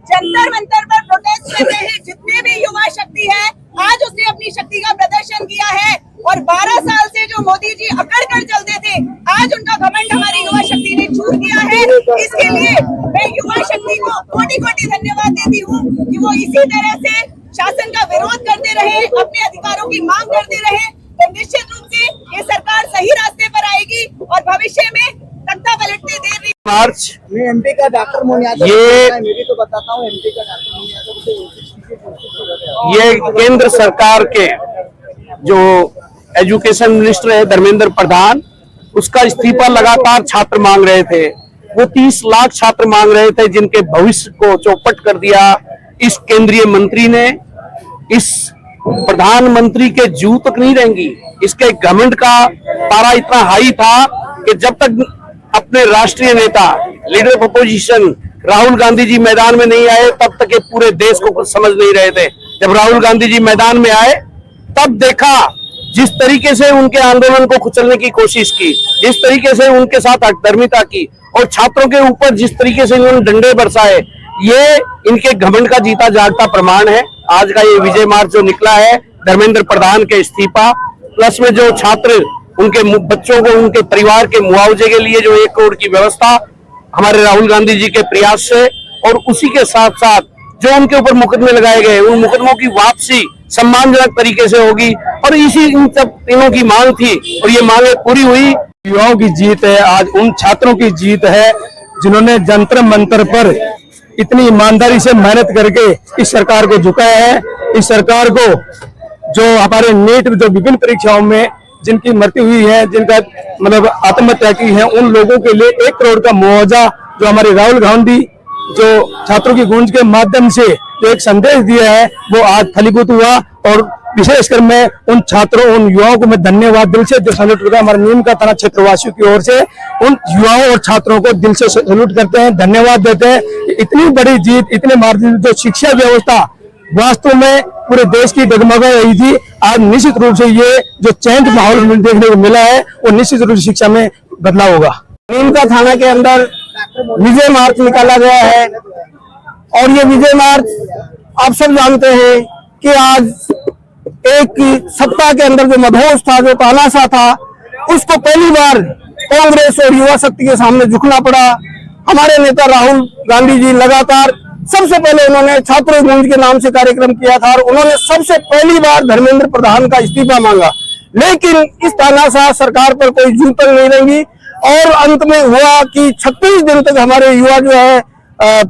जंतर मंतर पर प्रोटेस्ट कर रहे जितने भी युवा शक्ति है, आज उसने अपनी शक्ति का प्रदर्शन किया है। और 12 साल से जो मोदी जी अकड़ कर चलते थे, आज उनका घमंड हमारी युवा शक्ति ने छूट दिया है। इसके लिए मैं युवा शक्ति को कोटि कोटि धन्यवाद देती हूँ कि वो इसी तरह से शासन का विरोध करते रहे, अपने अधिकारों की मांग करते रहे, तो निश्चित रूप से ये सरकार सही रास्ते पर आएगी और भविष्य में तख्ता पलटने देर नहीं। मार्च मैं एमपी का डॉक्टर मोनियादव, ये मैं भी तो बताता हूँ एमपी का डॉक्टर मोनियादव ये केंद्र सरकार के जो एजुकेशन मिनिस्टर है धर्मेंद्र प्रधान, उसका इस्तीफा लगातार छात्र मांग रहे थे। वो 30 लाख छात्र मांग रहे थे, जिनके भविष्य को चौपट कर दिया इस केंद्रीय मंत्री ने। इस प्रधानमंत्री के जू तक नहीं रहेंगी। इसके घमंड का पारा इतना हाई था कि जब तक अपने राष्ट्रीय नेता leader of opposition Rahul Gandhi ji मैदान में नहीं आए, तब तक ये पूरे देश को कुछ समझ नहीं रहे थे। जब राहुल गांधी जी मैदान में आए, तब देखा जिस तरीके से उनके आंदोलन को कुचलने की कोशिश की, जिस तरीके से उनके साथ अधर्मिता की और छात्रों के ऊपर जिस तरीके से इन्होंने डंडे बरसाए, ये इनके घमंड का जीता जागता प्रमाण है। आज का ये विजय मार्च जो निकला है, धर्मेंद्र प्रधान के इस्तीफा प्लस में जो छात्र उनके बच्चों को उनके परिवार के मुआवजे के लिए जो 1 करोड़ की व्यवस्था हमारे राहुल गांधी जी के प्रयास से, और उसी के साथ साथ जो उनके ऊपर मुकदमे लगाए गए, उन मुकदमों की वापसी सम्मानजनक तरीके से होगी। और इसी इन सब तीनों की मांग थी और ये मांगे पूरी हुई। युवाओं की जीत है, आज उन छात्रों की जीत है जिन्होंने जंतर मंतर पर इतनी ईमानदारी से मेहनत करके इस सरकार को झुकाया है। इस सरकार को जो हमारे नीट जो विभिन्न परीक्षाओं में जिनकी मृत्यु हुई है, जिनका मतलब आत्महत्या की है, उन लोगों के लिए 1 करोड़ का मुआवजा जो हमारे राहुल गांधी जो छात्रों की गूंज के माध्यम से जो एक संदेश दिया है, वो आज फलीभूत हुआ। और विशेषकर मैं उन छात्रों, उन युवाओं को मैं धन्यवाद दिल से जो सैल्यूट करता है, हमारे नीम का थाना क्षेत्रवासियों की ओर से उन युवाओं और छात्रों को दिल से सैल्यूट करते हैं, धन्यवाद देते हैं। इतनी बड़ी जीत, इतने मार्जिन जो शिक्षा व्यवस्था वास्तव में पूरे देश की डगमगा रही थी, आज निश्चित रूप से ये जो चेंज माहौल देखने को मिला है, वो निश्चित रूप से शिक्षा में बदलाव होगा। नीम का थाना के अंदर विजय मार्च निकाला गया है और ये विजय मार्च आप सब जानते हैं कि आज एक सप्ताह के अंदर जो मधोश था, जो तानाशाह था, उसको पहली बार कांग्रेस और युवा शक्ति के सामने झुकना पड़ा। हमारे नेता राहुल गांधी जी लगातार सबसे पहले उन्होंने छात्र गूंज के नाम से कार्यक्रम किया था और उन्होंने सबसे पहली बार धर्मेंद्र प्रधान का इस्तीफा मांगा, लेकिन इस तानाशाह सरकार पर कोई जू तक नहीं रहेंगी। और अंत में हुआ कि 36 दिन तक हमारे युवा जो है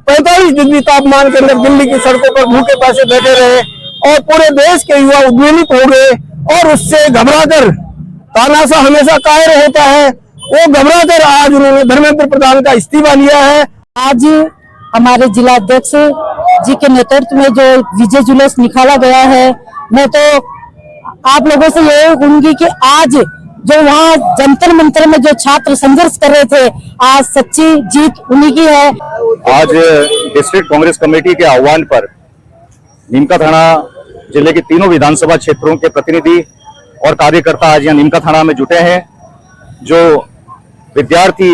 45 डिग्री तापमान के अंदर दिल्ली की सड़कों पर भूखे प्यासे बैठे रहे और पूरे देश के युवा उद्वेलित हो गए। और उससे घबराकर, तानाशाह हमेशा कायर होता है, वो घबराकर आज उन्होंने धर्मेंद्र प्रधान का इस्तीफा लिया है। आज हमारे जिला अध्यक्ष जी के नेतृत्व में जो विजय जुलूस निकाला गया है, मैं तो आप लोगों से यही कहूंगी कि आज जो वहाँ जंतर मंतर में जो छात्र संघर्ष कर रहे थे, आज सच्ची जीत उन्हीं की है। आज डिस्ट्रिक्ट कांग्रेस कमेटी के आह्वान पर नीमका थाना जिले के तीनों विधानसभा क्षेत्रों के प्रतिनिधि और कार्यकर्ता आज यहाँ नीमका थाना में जुटे हैं। जो विद्यार्थी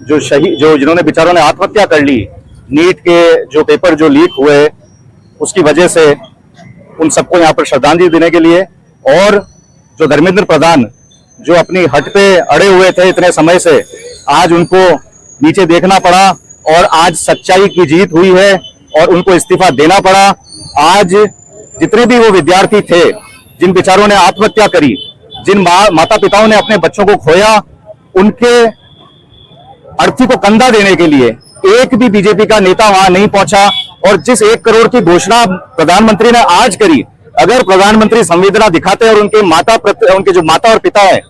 जो शहीद, जो जिन्होंने बेचारों ने आत्महत्या कर ली, नीट के जो पेपर जो लीक हुए उसकी वजह से, उन सबको यहाँ पर श्रद्धांजलि देने के लिए, और जो धर्मेंद्र प्रधान जो अपनी हट पे अड़े हुए थे इतने समय से, आज उनको नीचे देखना पड़ा और आज सच्चाई की जीत हुई है और उनको इस्तीफा देना पड़ा। आज जितने भी वो विद्यार्थी थे जिन बेचारों ने आत्महत्या करी, जिन माता पिताओं ने अपने बच्चों को खोया, उनके अर्थी को कंधा देने के लिए एक भी बीजेपी का नेता वहां नहीं पहुंचा। और जिस 1 करोड़ की घोषणा प्रधानमंत्री ने आज करी, अगर प्रधानमंत्री संवेदना दिखाते और उनके जो माता और पिता है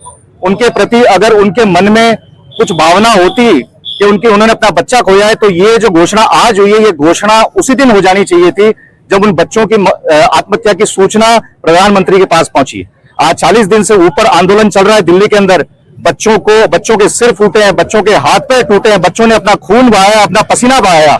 उनके प्रति अगर उनके मन में कुछ भावना होती कि उन्होंने अपना बच्चा खोया है, तो ये जो घोषणा आज हुई है, ये घोषणा उसी दिन हो जानी चाहिए थी जब उन बच्चों की आत्महत्या की सूचना प्रधानमंत्री के पास पहुंची। आज 40 दिन से ऊपर आंदोलन चल रहा है दिल्ली के अंदर। बच्चों के सिर फूटे हैं, बच्चों के हाथ पैर टूटे हैं, बच्चों ने अपना खून बहाया, अपना पसीना बहाया,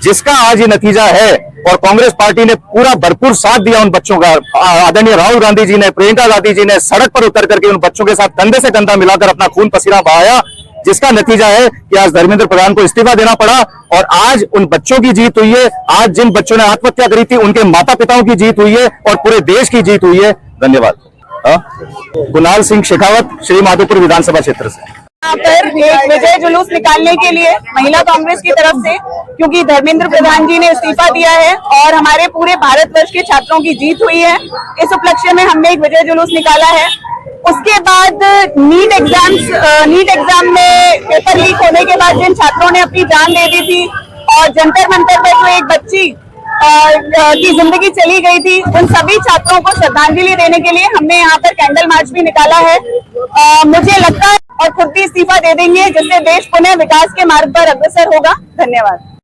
जिसका आज ये नतीजा है। और कांग्रेस पार्टी ने पूरा भरपूर साथ दिया उन बच्चों का। आदरणीय राहुल गांधी जी ने, प्रियंका गांधी जी ने सड़क पर उतर करके उन बच्चों के साथ कंधे से कंधा मिलाकर अपना खून पसीना बहाया, जिसका नतीजा है कि आज धर्मेंद्र प्रधान को इस्तीफा देना पड़ा। और आज उन बच्चों की जीत हुई है, आज जिन बच्चों ने आत्महत्या करी थी उनके माता पिताओं की जीत हुई है और पूरे देश की जीत हुई है। धन्यवाद। कुणाल सिंह शेखावत, श्री माधोपुर विधानसभा क्षेत्र से। यहाँ पर एक विजय जुलूस निकालने के लिए महिला कांग्रेस की तरफ से, क्योंकि धर्मेंद्र प्रधान जी ने इस्तीफा दिया है और हमारे पूरे भारतवर्ष के छात्रों की जीत हुई है, इस उपलक्ष्य में हमने एक विजय जुलूस निकाला है। उसके बाद नीट एग्जाम में पेपर लीक होने के बाद जिन छात्रों ने अपनी जान दे दी थी और जंतर मंतर पर जो एक बच्ची की जिंदगी चली गई थी, उन सभी छात्रों को श्रद्धांजलि देने के लिए हमने यहाँ पर कैंडल मार्च भी निकाला है। मुझे लगता है और खुद भी इस्तीफा दे देंगे, जिससे देश पुनः विकास के मार्ग पर अग्रसर होगा। धन्यवाद।